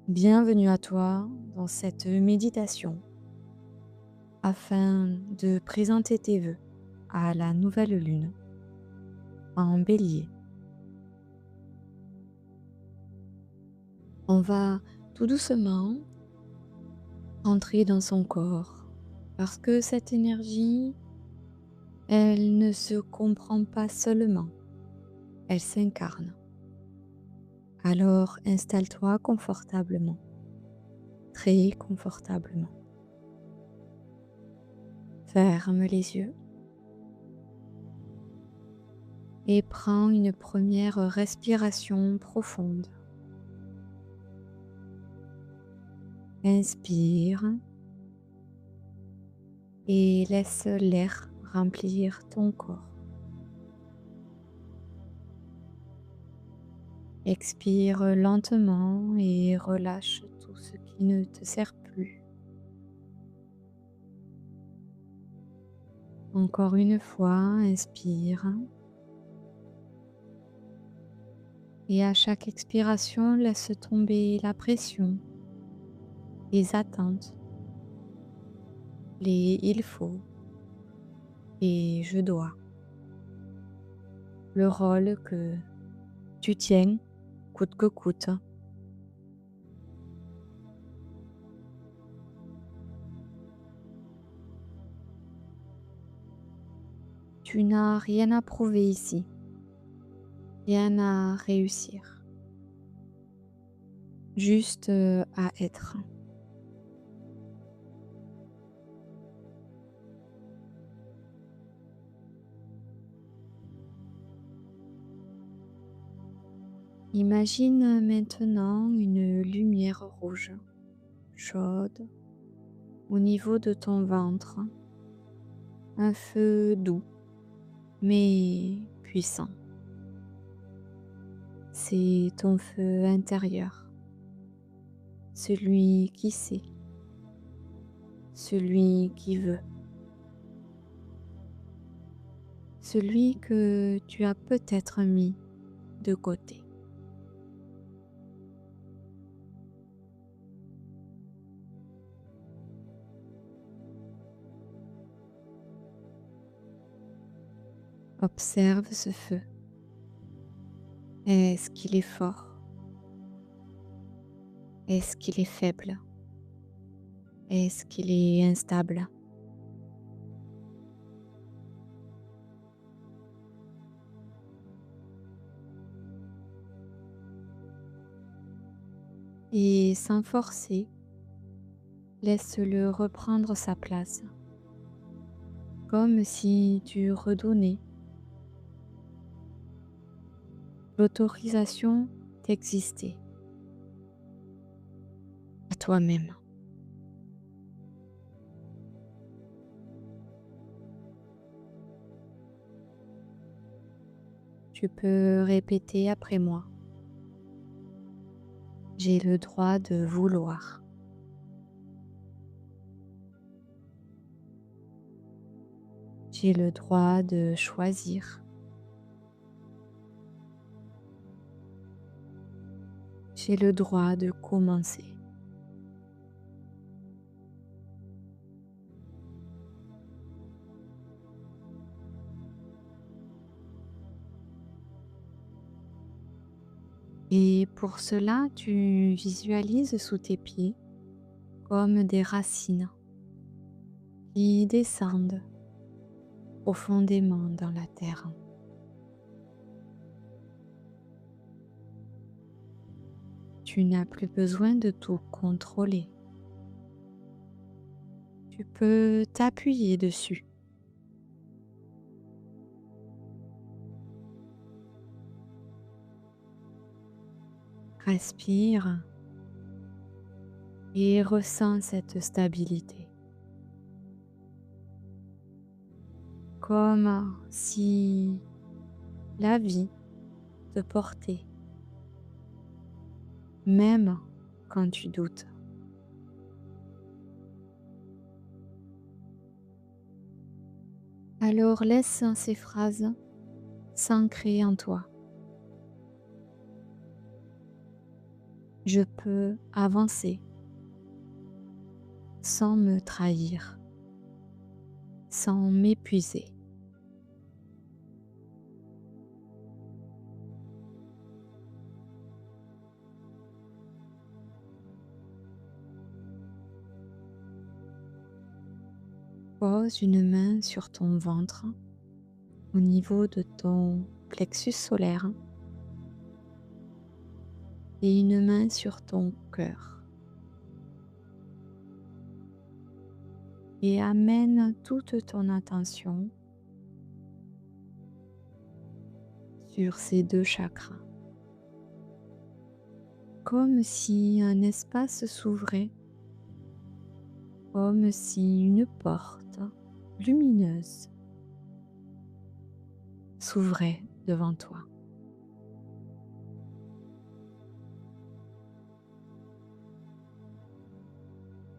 Bienvenue à toi dans cette méditation afin de présenter tes vœux à la nouvelle lune en bélier. On va tout doucement entrer dans son corps parce que cette énergie, elle ne se comprend pas seulement, elle s'incarne. Alors installe-toi confortablement, très confortablement. Ferme les yeux et prends une première respiration profonde. Inspire et laisse l'air remplir ton corps. Expire lentement et relâche tout ce qui ne te sert plus. Encore une fois, inspire et à chaque expiration, laisse tomber la pression, les attentes, les il faut et je dois. Le rôle que tu tiens coûte que coûte. Tu n'as rien à prouver ici, rien à réussir, juste à être. Imagine maintenant une lumière rouge, chaude, au niveau de ton ventre, un feu doux mais puissant. C'est ton feu intérieur, celui qui sait, celui qui veut, celui que tu as peut-être mis de côté. Observe ce feu. Est-ce qu'il est fort? Est-ce qu'il est faible? Est-ce qu'il est instable? Et sans forcer, laisse-le reprendre sa place, comme si tu redonnais l'autorisation d'exister à toi-même. Tu peux répéter après moi. J'ai le droit de vouloir. J'ai le droit de choisir. J'ai le droit de commencer. Et pour cela, tu visualises sous tes pieds comme des racines qui descendent profondément dans la terre. Tu n'as plus besoin de tout contrôler. Tu peux t'appuyer dessus. Respire et ressens cette stabilité. Comme si la vie te portait, même quand tu doutes. Alors laisse ces phrases s'ancrer en toi. Je peux avancer sans me trahir, sans m'épuiser. Pose une main sur ton ventre au niveau de ton plexus solaire et une main sur ton cœur et amène toute ton attention sur ces deux chakras, comme si un espace s'ouvrait, comme si une porte lumineuse s'ouvrait devant toi.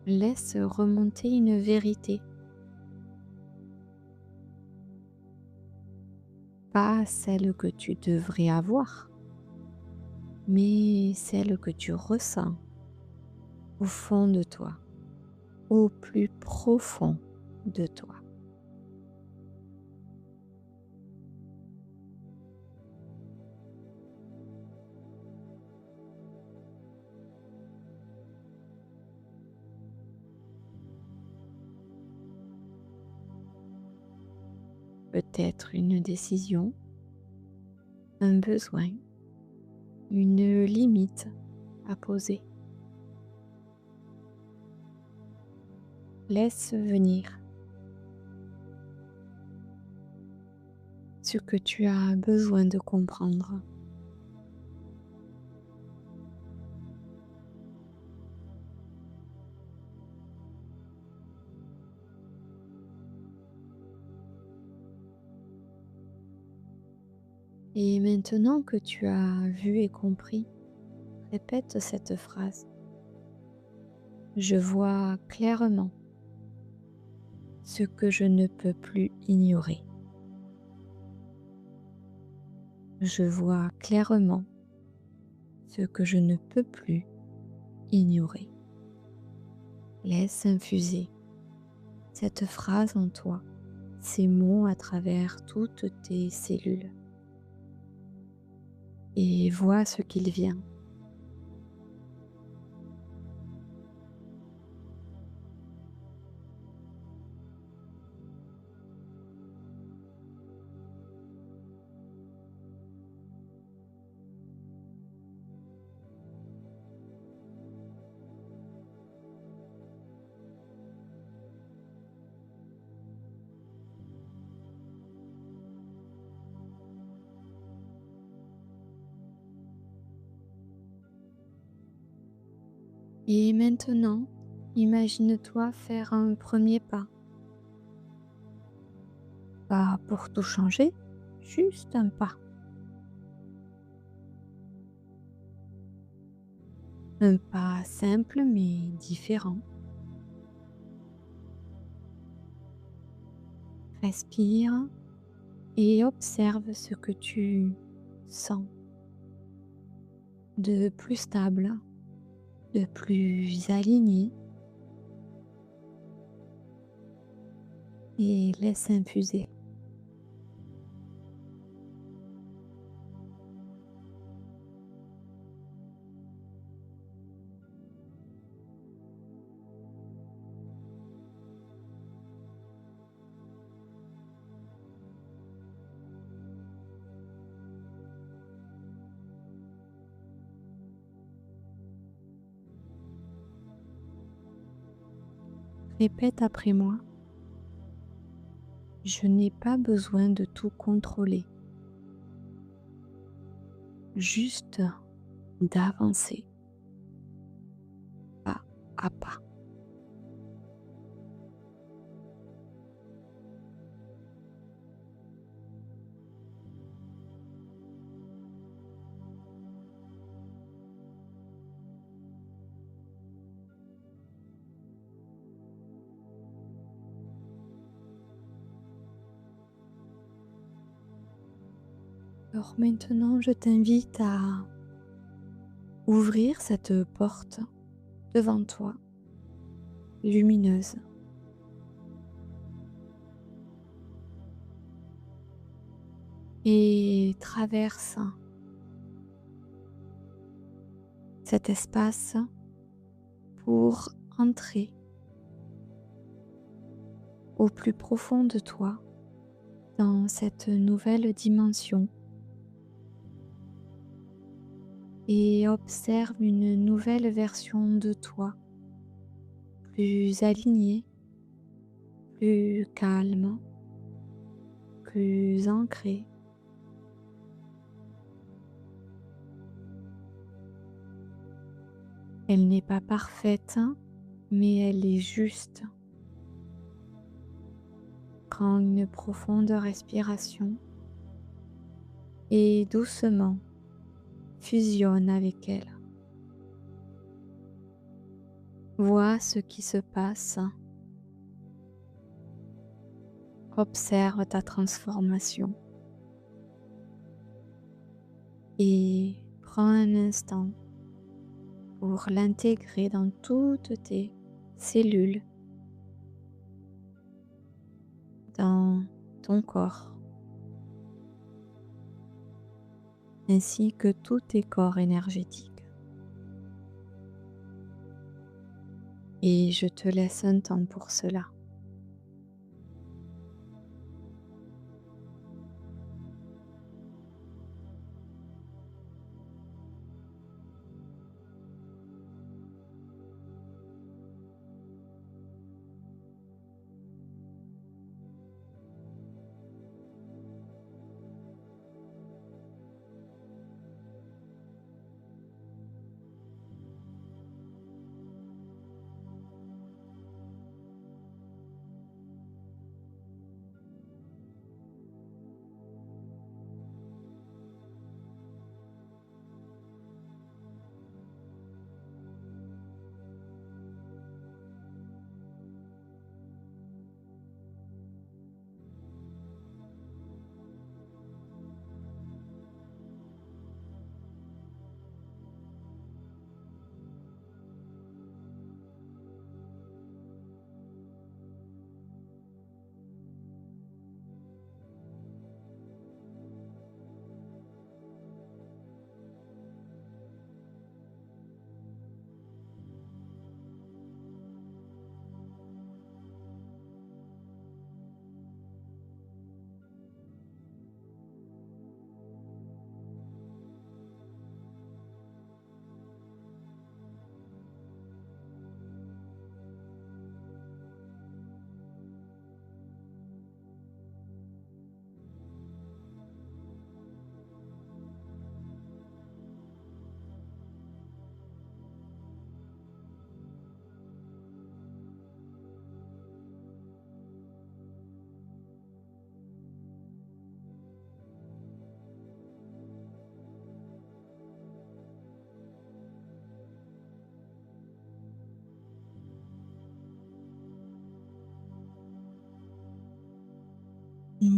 Laisse remonter une vérité, pas celle que tu devrais avoir, mais celle que tu ressens au fond de toi, au plus profond de toi. Peut-être une décision, un besoin, une limite à poser. Laisse venir ce que tu as besoin de comprendre. Et maintenant que tu as vu et compris, répète cette phrase. Je vois clairement ce que je ne peux plus ignorer. Je vois clairement ce que je ne peux plus ignorer. Laisse infuser cette phrase en toi, ces mots à travers toutes tes cellules et vois ce qu'il vient. Et maintenant, imagine-toi faire un premier pas. Pas pour tout changer, juste un pas. Un pas simple mais différent. Respire et observe ce que tu sens de plus stable, de plus aligné et laisse infuser. Répète après moi. Je n'ai pas besoin de tout contrôler, juste d'avancer pas à pas. Alors maintenant, je t'invite à ouvrir cette porte devant toi, lumineuse, et traverse cet espace pour entrer au plus profond de toi dans cette nouvelle dimension et observe une nouvelle version de toi, plus alignée, plus calme, plus ancrée. Elle n'est pas parfaite, mais elle est juste. Prends une profonde respiration et doucement fusionne avec elle. Vois ce qui se passe. Observe ta transformation et prends un instant pour l'intégrer dans toutes tes cellules, dans ton corps, ainsi que tous tes corps énergétiques. Et je te laisse un temps pour cela.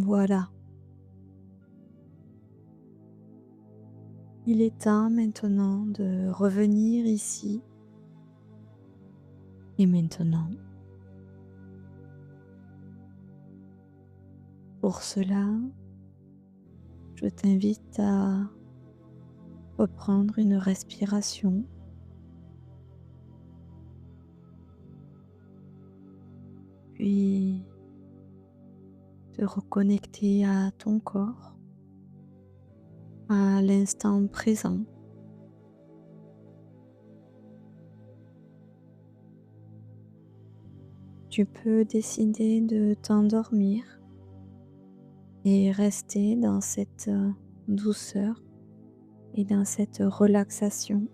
Voilà, il est temps maintenant de revenir ici et maintenant. Pour cela, je t'invite à reprendre une respiration, puis te reconnecter à ton corps, à l'instant présent. Tu peux décider de t'endormir et rester dans cette douceur et dans cette relaxation.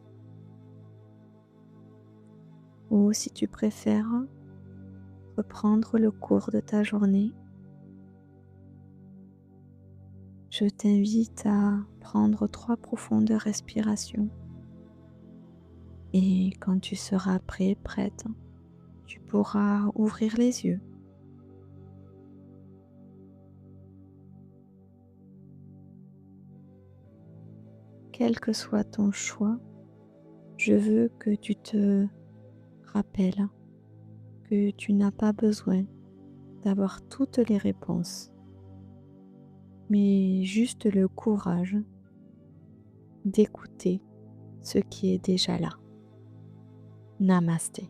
Ou si tu préfères, reprendre le cours de ta journée. Je t'invite à prendre 3 profondes respirations et quand tu seras prêt, prête, tu pourras ouvrir les yeux. Quel que soit ton choix, Je veux que tu te rappelles que tu n'as pas besoin d'avoir toutes les réponses, mais juste le courage d'écouter ce qui est déjà là. Namasté.